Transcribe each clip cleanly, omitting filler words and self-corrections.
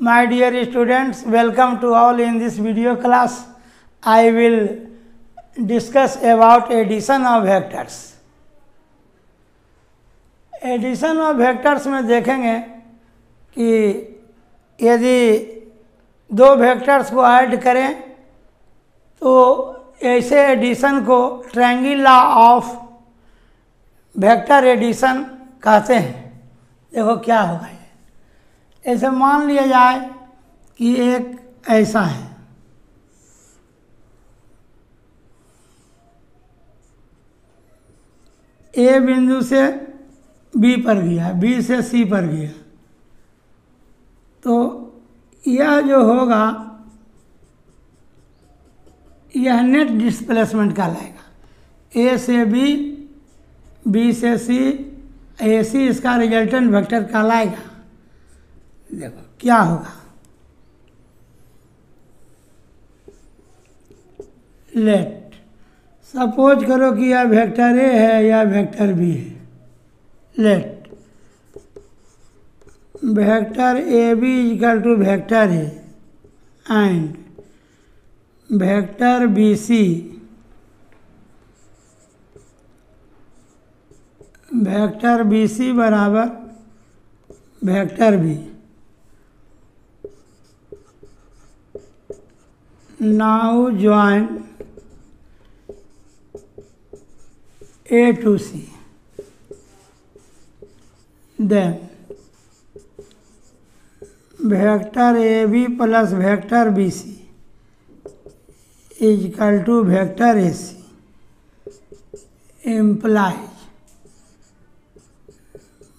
My dear students, welcome to all in this video class. I will discuss about addition of vectors. Addition of vectors में देखेंगे कि यदि दो vectors को add करें तो ऐसे एडिशन को triangle law of vector addition कहते हैं। देखो क्या होगा ये। ऐसे मान लिया जाए कि एक ऐसा है, ए बिंदु से बी पर गया, बी से सी पर गया, तो यह जो होगा यह नेट डिस्प्लेसमेंट कहलाएगा। ए से बी, बी से सी, ए सी इसका रिजल्टेंट वेक्टर कहलाएगा। देखो क्या होगा। लेट सपोज करो कि यह वेक्टर ए है या वेक्टर बी है। Let vector A B equal to vector A and vector B C बराबर vector B. Now join A to C, then vector A B plus vector B C is equal to vector A C implies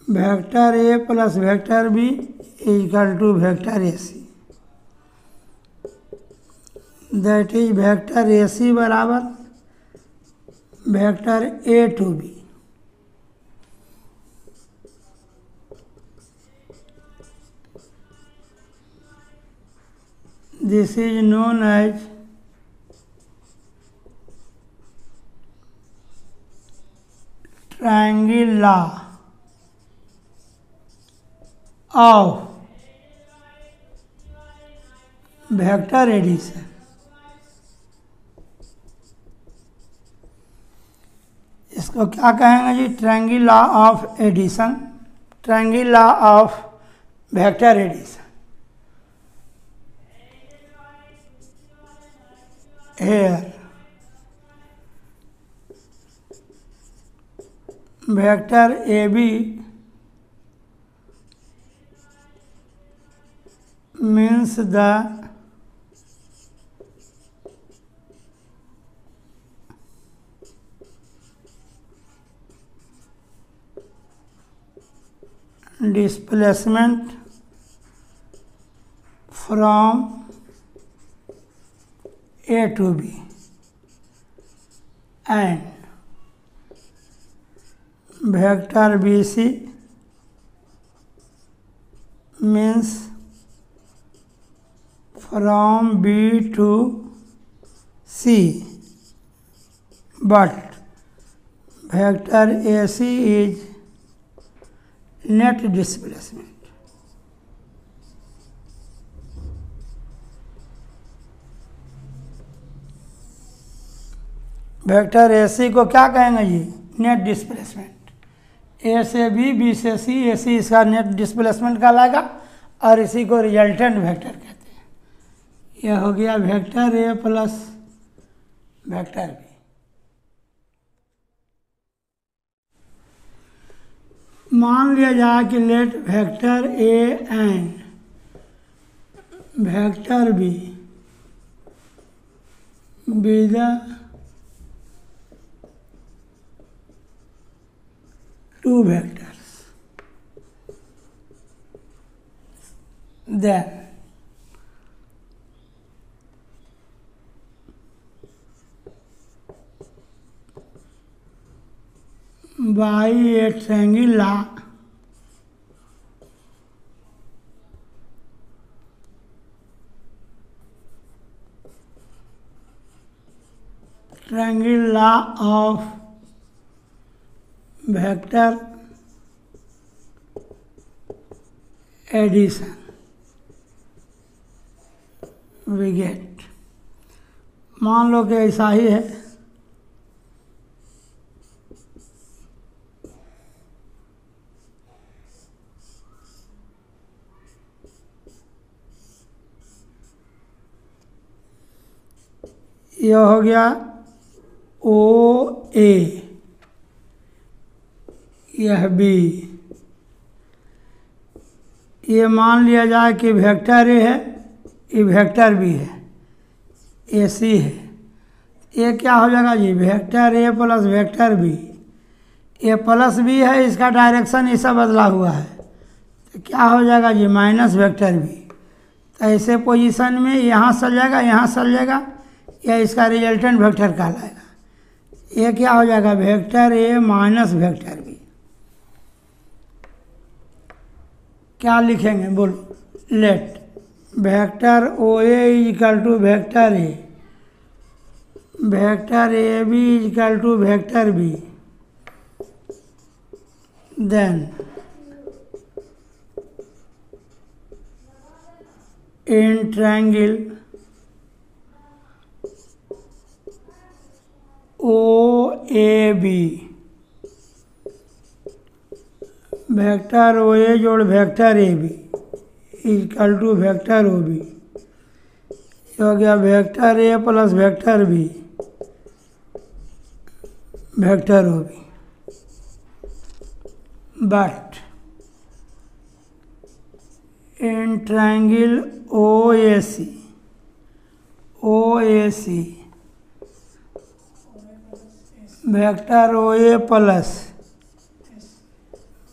vector A plus vector B is equal to vector A C. That is vector A C बराबर vector A to B. This is known as triangle law of vector addition. इसको क्या कहेंगे जी? Triangle law of addition, triangle law of vector addition. Here vector AB means the displacement from A to B and vector BC means from B to C, but vector AC is net displacement. Vector A C को क्या कहेंगे जी? Net displacement. ए से B, B से सी, ए सी इसका net displacement कहलाएगा और इसी को रिजल्टेंट वेक्टर कहते हैं। यह हो गया vector A plus vector B. मान लिया जाए कि let vector A and vector B be the two vectors, then by a triangle law of vector addition we get, मान लो कि ऐसा ही है, यह हो गया ओ ए, यह बी, ये मान लिया जाए कि वेक्टर ए है, ये वेक्टर बी है, ए सी है, ये क्या हो जाएगा जी, vector A plus vector B, A plus B है, इसका डायरेक्शन ऐसा बदला हुआ है, तो क्या हो जाएगा जी, माइनस वेक्टर बी। तो ऐसे पोजीशन में यहाँ चल जाएगा, यहाँ चल जाएगा, या इसका रिजल्टेंट वेक्टर कहलाएगा। ये क्या हो जाएगा, vector A minus vector B. क्या लिखेंगे बोलो, let vector O A equal to vector A, vector A B equal to vector B, then in triangle O A B, vector O A जोड़ vector A B equal to vector O B, हो गया vector A plus vector B vector O B. But in triangle O A C, O A C vector O A plus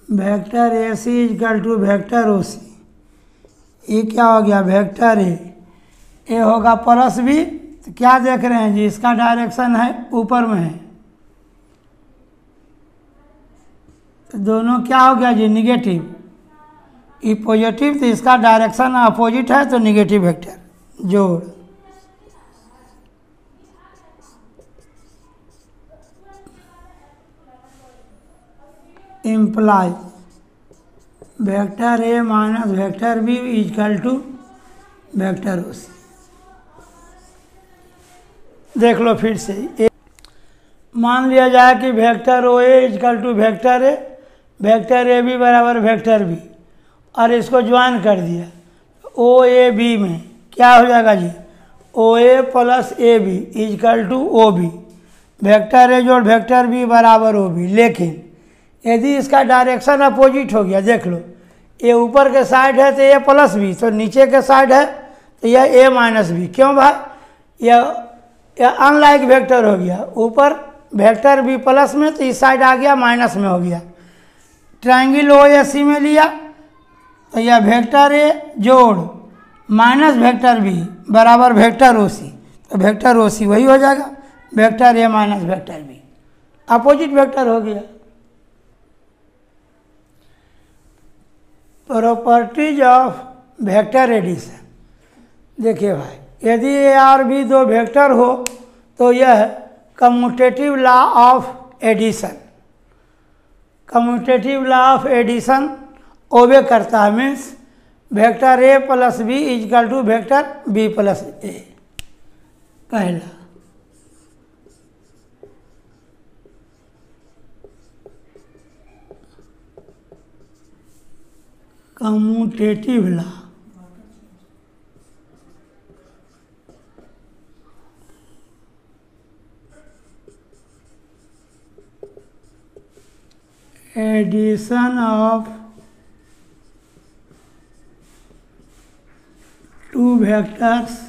vector A C equal to vector O C, ये क्या हो गया, vector A होगा plus B, तो क्या देख रहे हैं जी, इसका डायरेक्शन है ऊपर में है, तो दोनों क्या हो गया जी, निगेटिव, ये पॉजिटिव, तो इसका डायरेक्शन अपोजिट है, तो निगेटिव वेक्टर जोड़, imply vector A minus vector B equal to vector O C. देख लो फिर से, मान लिया जाए कि vector O A equal to vector A B बराबर वेक्टर बी, और इसको ज्वाइन कर दिया ओ ए बी में, क्या हो जाएगा जी, O A plus A B equal to O B, vector A जोड़ वेक्टर बी बराबर ओ बी। लेकिन यदि इसका डायरेक्शन अपोजिट हो गया, देख लो, ये ऊपर के साइड है तो ए प्लस बी, तो नीचे के साइड है तो यह ए माइनस बी, क्यों भाई, यह अनलाइक वेक्टर हो गया, ऊपर वेक्टर बी प्लस में, तो इस साइड आ गया माइनस में हो गया। ट्रायंगल ओ ए सी में लिया तो यह वेक्टर ए जोड़ माइनस वेक्टर बी बराबर वेक्टर ओ सी, तो वेक्टर ओ सी वही हो जाएगा, vector A minus vector B, opposite vector हो गया। प्रॉपर्टीज ऑफ वेक्टर एडिशन, देखिए भाई, यदि ए और बी दो वेक्टर हो तो यह commutative law of addition, commutative law of addition obey करता है, means vector A plus B equal to vector B plus A, पहला। Commutative law, addition of two vectors,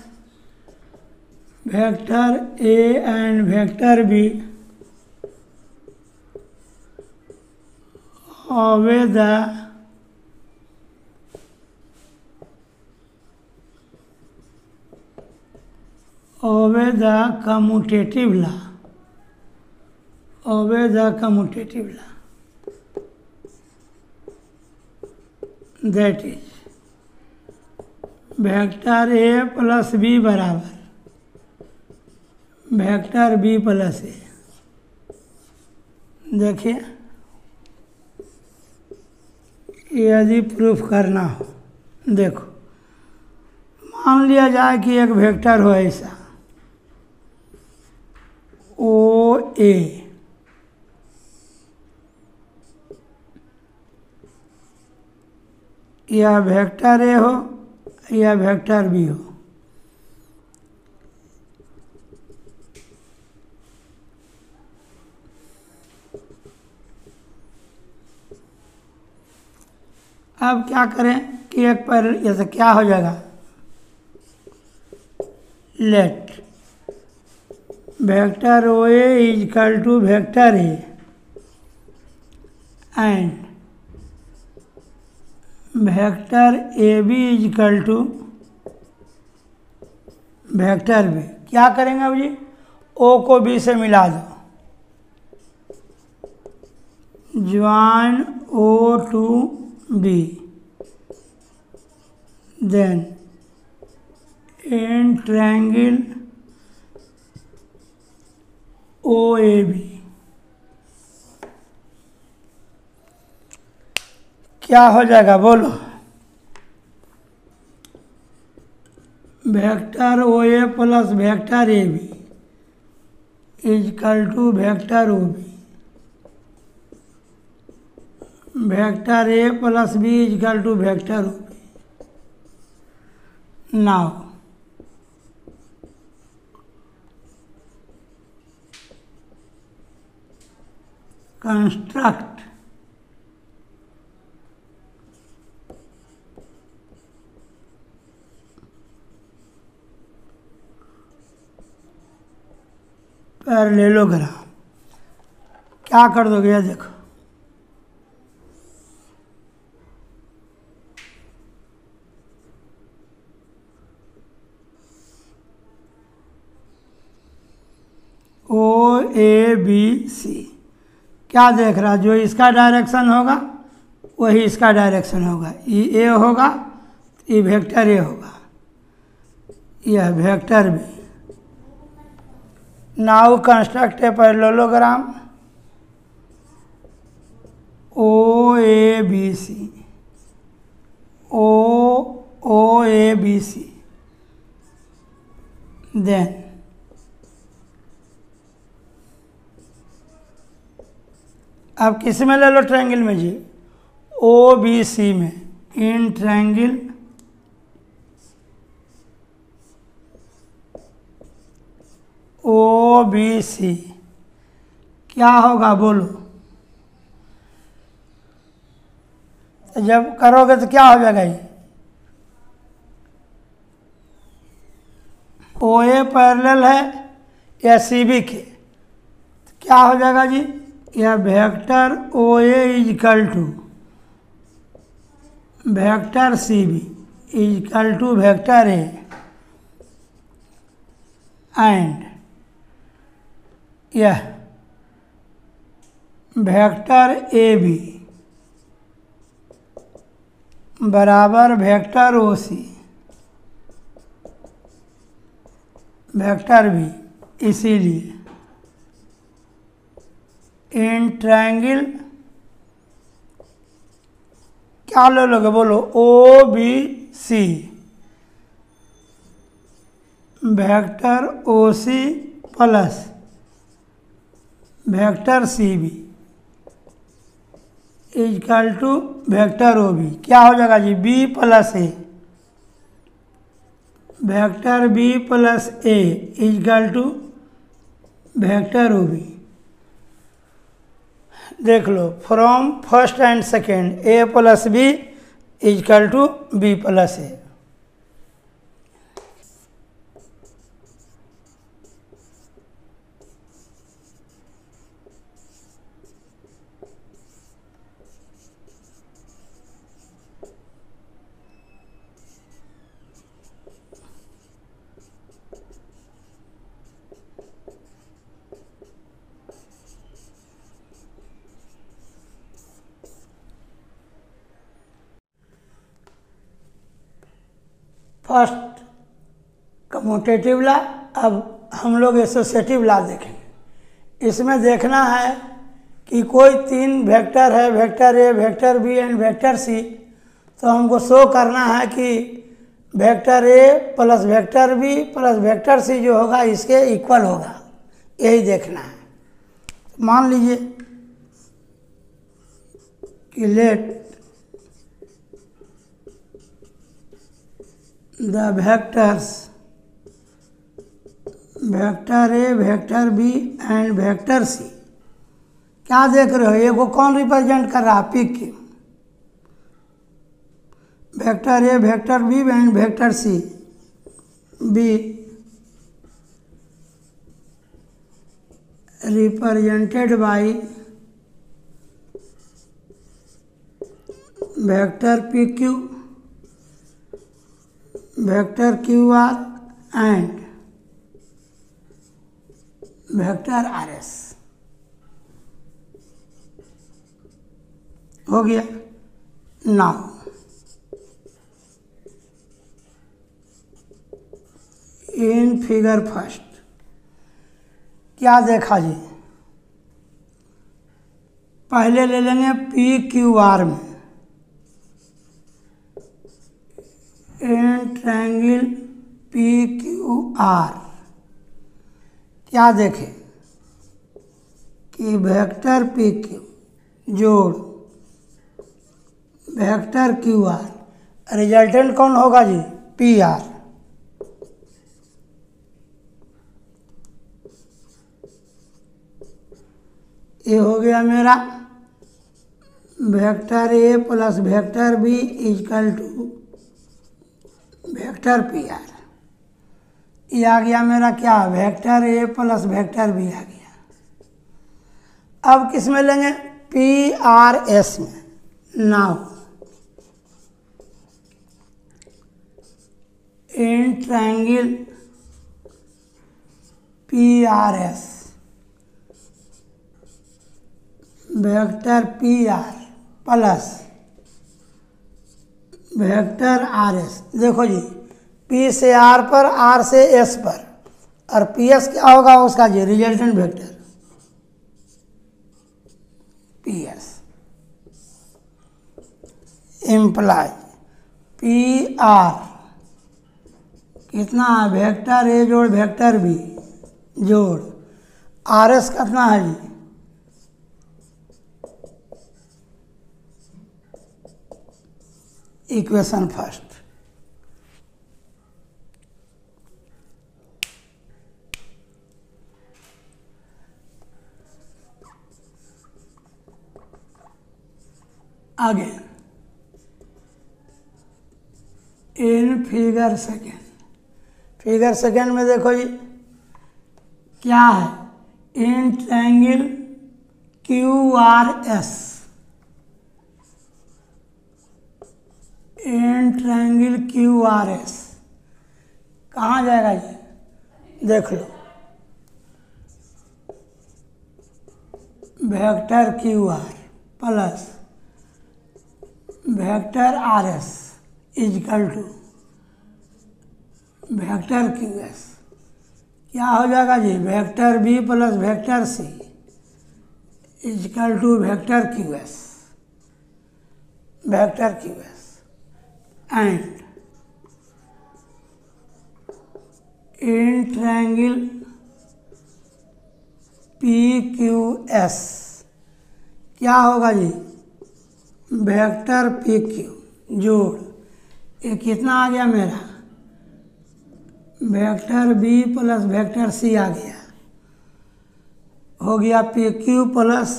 vector A and vector B obey the commutative law, obey the commutative law, that is vector A plus B बराबर vector B plus A. देखिए, यदि proof करना हो, देखो मान लिया जाए कि एक वेक्टर हो ऐसा ओ ए, या वेक्टर ए हो या वेक्टर बी हो, अब क्या करें कि एक पर जैसे क्या हो जाएगा, let vector O A is equal to vector A and vector A B is equal to vector B. क्या करेंगे अब जी, ओ को बी से मिला दो, join O to B, then in triangle O A B. क्या हो जाएगा बोलो, vector O A plus vector A B is equal to vector O B, vector A plus B is equal to vector O B. Now construct parallelogram. क्या कर दोगे ये देखो, ओ A B सी, क्या देख रहा, जो इसका डायरेक्शन होगा वही इसका डायरेक्शन होगा, ये ए होगा ये वेक्टर ए होगा, यह vector B. Now construct a parallelogram O A B C, O A B C, then अब किस में ले लो, ट्रायंगल में जी, ओ बी सी में, इन ट्रायंगल ओ बी सी। क्या होगा बोलो, तो जब करोगे तो क्या हो जाएगा, ये ओ ए पैरेलल है या सी बी के, तो क्या हो जाएगा जी, यह vector O A is equal to vector C B is equal to vector A and यह वेक्टर ए बी बराबर vector O C vector B. इसीलिए इन ट्रायंगल क्या ले लोगे बोलो, O B C vector O C plus vector C B equal to vector O B. क्या हो जाएगा जी, B plus A, vector B plus A equal to vector O B. देख लो, from first and second A plus B equal to B plus A. First commutative law, अब हम लोग associative ला देखेंगे। इसमें देखना है कि कोई तीन वेक्टर है, vector A, vector B and vector C, तो हमको शो करना है कि vector A plus vector B plus vector C जो होगा इसके इक्वल होगा, यही देखना है। मान लीजिए कि let the vectors vector A vector B and vector C, क्या देख रहे हो, ये को कौन रिप्रेजेंट कर रहा है, P Q. Vector A vector B and vector C be represented by vector P Q vector Q R and vector R S. हो गया। नाउ इन फिगर फर्स्ट क्या देखा जी, पहले ले लेंगे पी क्यू आर में in triangle P Q R, क्या देखें कि वेक्टर पी क्यू जोड़ वेक्टर क्यू आर, रिजल्टेंट कौन होगा जी, पी आर। ये हो गया मेरा vector A plus vector B equal to vector P R. ये आ गया मेरा क्या, vector A plus vector B आ गया। अब किस में लेंगे, पी आर एस में। Now in triangle P R S vector P R plus vector R S. देखो जी, पी से आर पर, आर से एस पर, और पी एस क्या होगा उसका जी, resultant vector P S imply P R कितना है, वेक्टर ए जोड़ वेक्टर बी जोड़ आर एस कितना है जी, इक्वेशन फर्स्ट। आगे in figure second, figure second में देखो जी क्या है, in triangle Q R S in triangle Q R S कहाँ जाएगा ये, देख लो, vector Q are plus vector R S equal to vector Q S. क्या हो जाएगा जी, vector B plus vector C equal to vector Q S and in triangle P Q S क्या होगा जी, वेक्टर पी क्यू जोड़ ये कितना आ गया मेरा, vector B plus vector C आ गया, हो गया P Q plus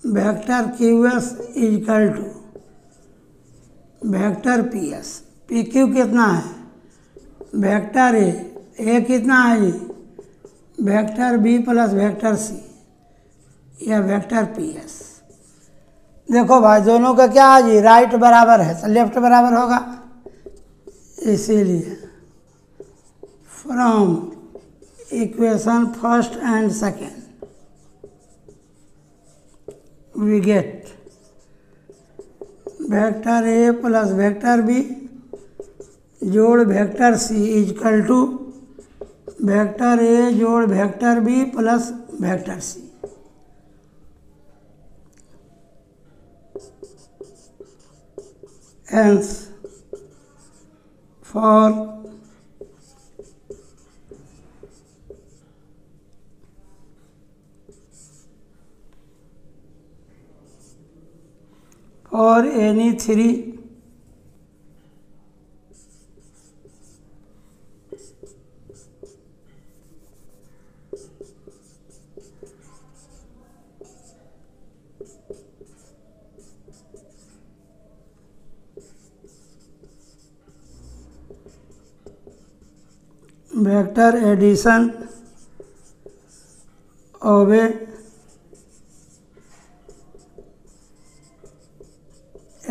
vector Q S equal to vector P S. P Q कितना है, वेक्टर ए कितना है जी, vector B plus vector C या वेक्टर पी एस। देखो भाई दोनों का क्या है जी, राइट बराबर है तो लेफ्ट बराबर होगा, इसीलिए from equation first and second we get vector A plus vector B जोड़ vector C equal to vector A जोड़ vector B plus vector C. Hence for any three vector addition of a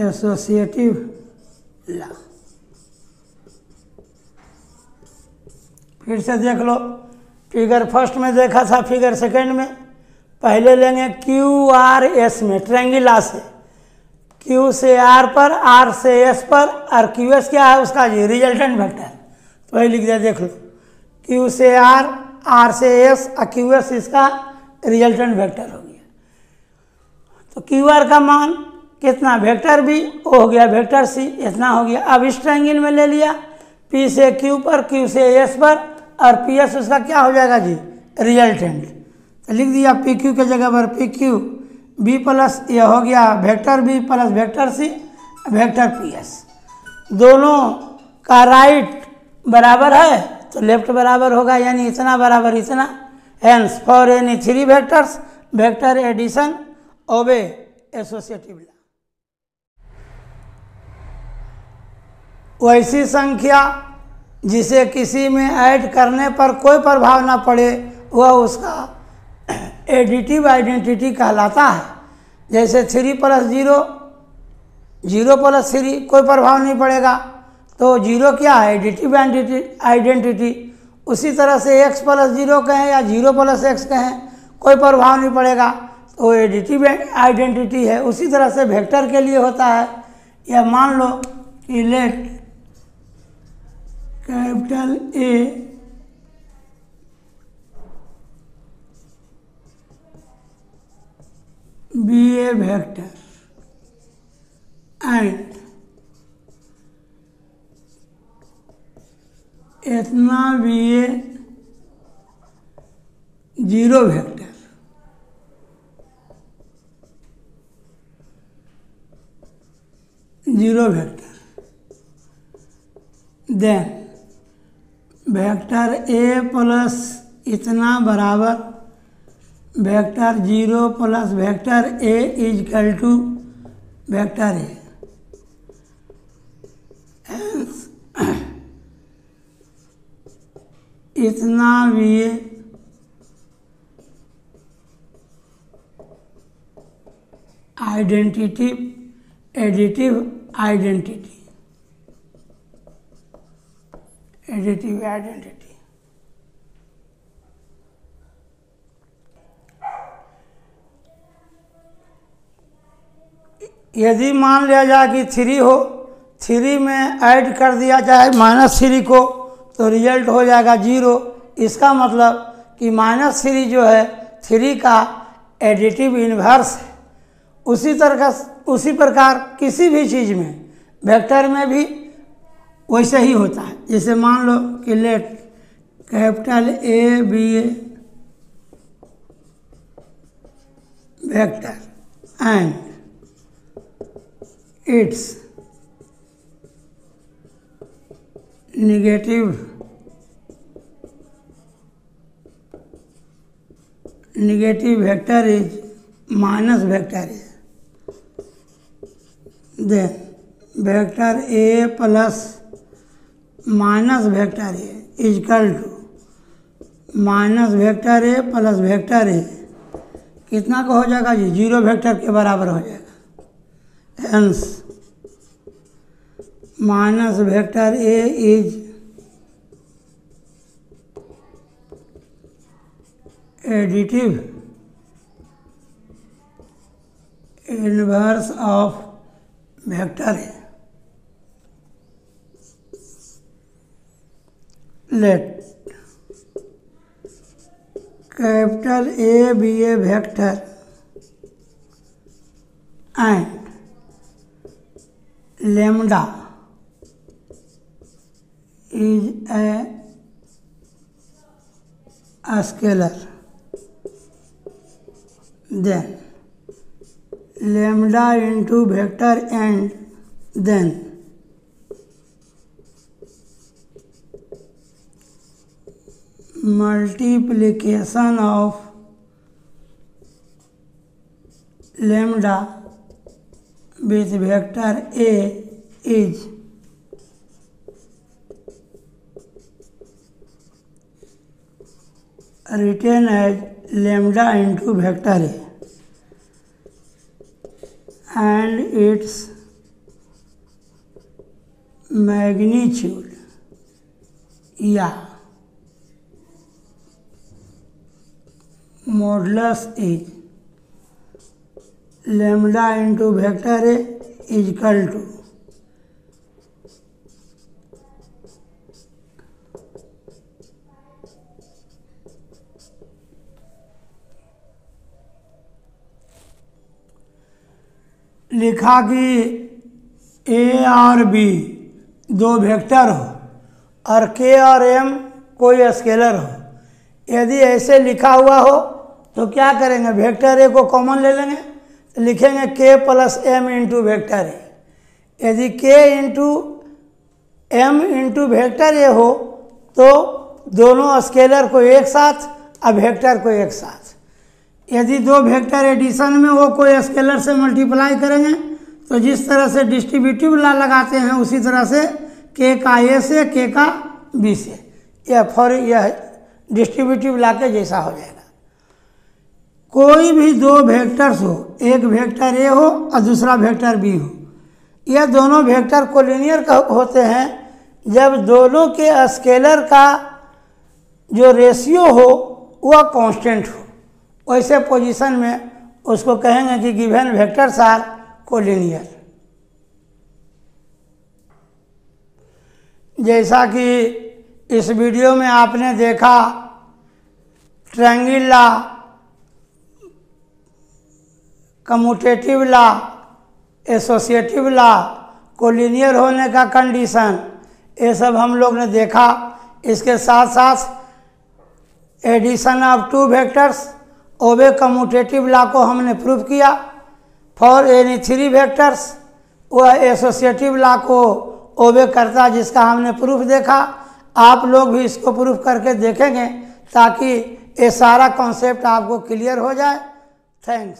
associative law। फिर से देख लो, figure first में देखा था, figure second में पहले लेंगे क्यू आर एस में ट्रायंगल से, क्यू से आर पर, आर से एस पर, और क्यू एस क्या है उसका जी रिजल्टेंट वेक्टर, तो वही लिख दिया। देख लो क्यू से आर, आर से एस और क्यू एस इसका रिजल्टेंट वेक्टर हो गया। तो क्यू आर का मान कितना, वेक्टर बी, वो हो गया वेक्टर सी, इतना हो गया। अब इस ट्रायंगल में ले लिया पी से क्यू पर, क्यू से एस पर, और पी एस उसका क्या हो जाएगा जी रिजल्टेंट, तो लिख दिया पी क्यू के जगह पर पी क्यू बी प्लस, ये हो गया vector B plus vector C vector P S. दोनों का राइट बराबर है तो लेफ्ट बराबर होगा, यानी इतना बराबर इतना। Hence for any three vectors vector addition of a associative law. वैसी संख्या जिसे किसी में ऐड करने पर कोई प्रभाव ना पड़े वह उसका एडिटिव आइडेंटिटी कहलाता है। जैसे 3 + 0, 0 + 3 कोई प्रभाव नहीं पड़ेगा, तो 0 क्या है एडिटिव आइडेंटिटी। उसी तरह से x + 0 कहें या 0 + x कहें कोई प्रभाव नहीं पड़ेगा, तो एडिटिव आइडेंटिटी है। उसी तरह से वेक्टर के लिए होता है। या मान लो कि let capital A B A vector and इतना B A zero vector, zero vector, then vector A plus इतना बराबर vector 0 + vector A equal to vector A. इतना भी identity, additive identity, additive identity. यदि मान लिया जाए कि 3 हो, 3 में ऐड कर दिया जाए -3 को, तो रिजल्ट हो जाएगा 0। इसका मतलब कि -3 जो है 3 का एडिटिव इन्वर्स है। उसी प्रकार किसी भी चीज़ में वेक्टर में भी वैसे ही होता है। जैसे मान लो कि let capital A B A vector and it's negative vector is minus vector is, then vector a plus minus vector a is equal to minus vector a plus vector a, कितना का हो जाएगा जी 0 वेक्टर के बराबर हो जाएगा। Hence minus vector A is additive inverse of vector A. Let capital A B A vector and lambda is a scalar, then lambda into vector and then multiplication of lambda with vector A is written as lambda into vector A and its magnitude या modulus is lambda into vector A is equal to लिखा कि ए और B दो vector हो और के और M कोई स्केलर हो। यदि ऐसे लिखा हुआ हो तो क्या करेंगे, वेक्टर ए को कॉमन ले लेंगे, लिखेंगे K plus M into vector A. यदि K into M into vector A हो तो दोनों स्केलर को एक साथ और वेक्टर को एक साथ। यदि दो वेक्टर एडिशन में वो कोई स्केलर से मल्टीप्लाई करेंगे तो जिस तरह से डिस्ट्रीब्यूटिव लॉ लगाते हैं उसी तरह से के का ए से के का बी से, यह डिस्ट्रीब्यूटिव लॉ के जैसा हो जाएगा। कोई भी दो वेक्टर्स हो, एक वेक्टर ए हो और दूसरा वेक्टर बी हो, यह दोनों वेक्टर कोलिनियर होते हैं जब दोनों के स्केलर का जो रेशियो हो वह कांस्टेंट हो। वैसे पोजीशन में उसको कहेंगे कि गिवन वेक्टर्स आर कोलिनियर। जैसा कि इस वीडियो में आपने देखा triangle law, commutative law, associative law, collinear होने का कंडीशन, ये सब हम लोग ने देखा। इसके साथ साथ addition of two vectors obey commutative law को हमने प्रूव किया। फॉर एनी थ्री वेक्टर्स वह एसोसिएटिव लॉ को ओबे करता, जिसका हमने प्रूफ देखा। आप लोग भी इसको प्रूफ करके देखेंगे ताकि ये सारा कॉन्सेप्ट आपको क्लियर हो जाए। थैंक्स।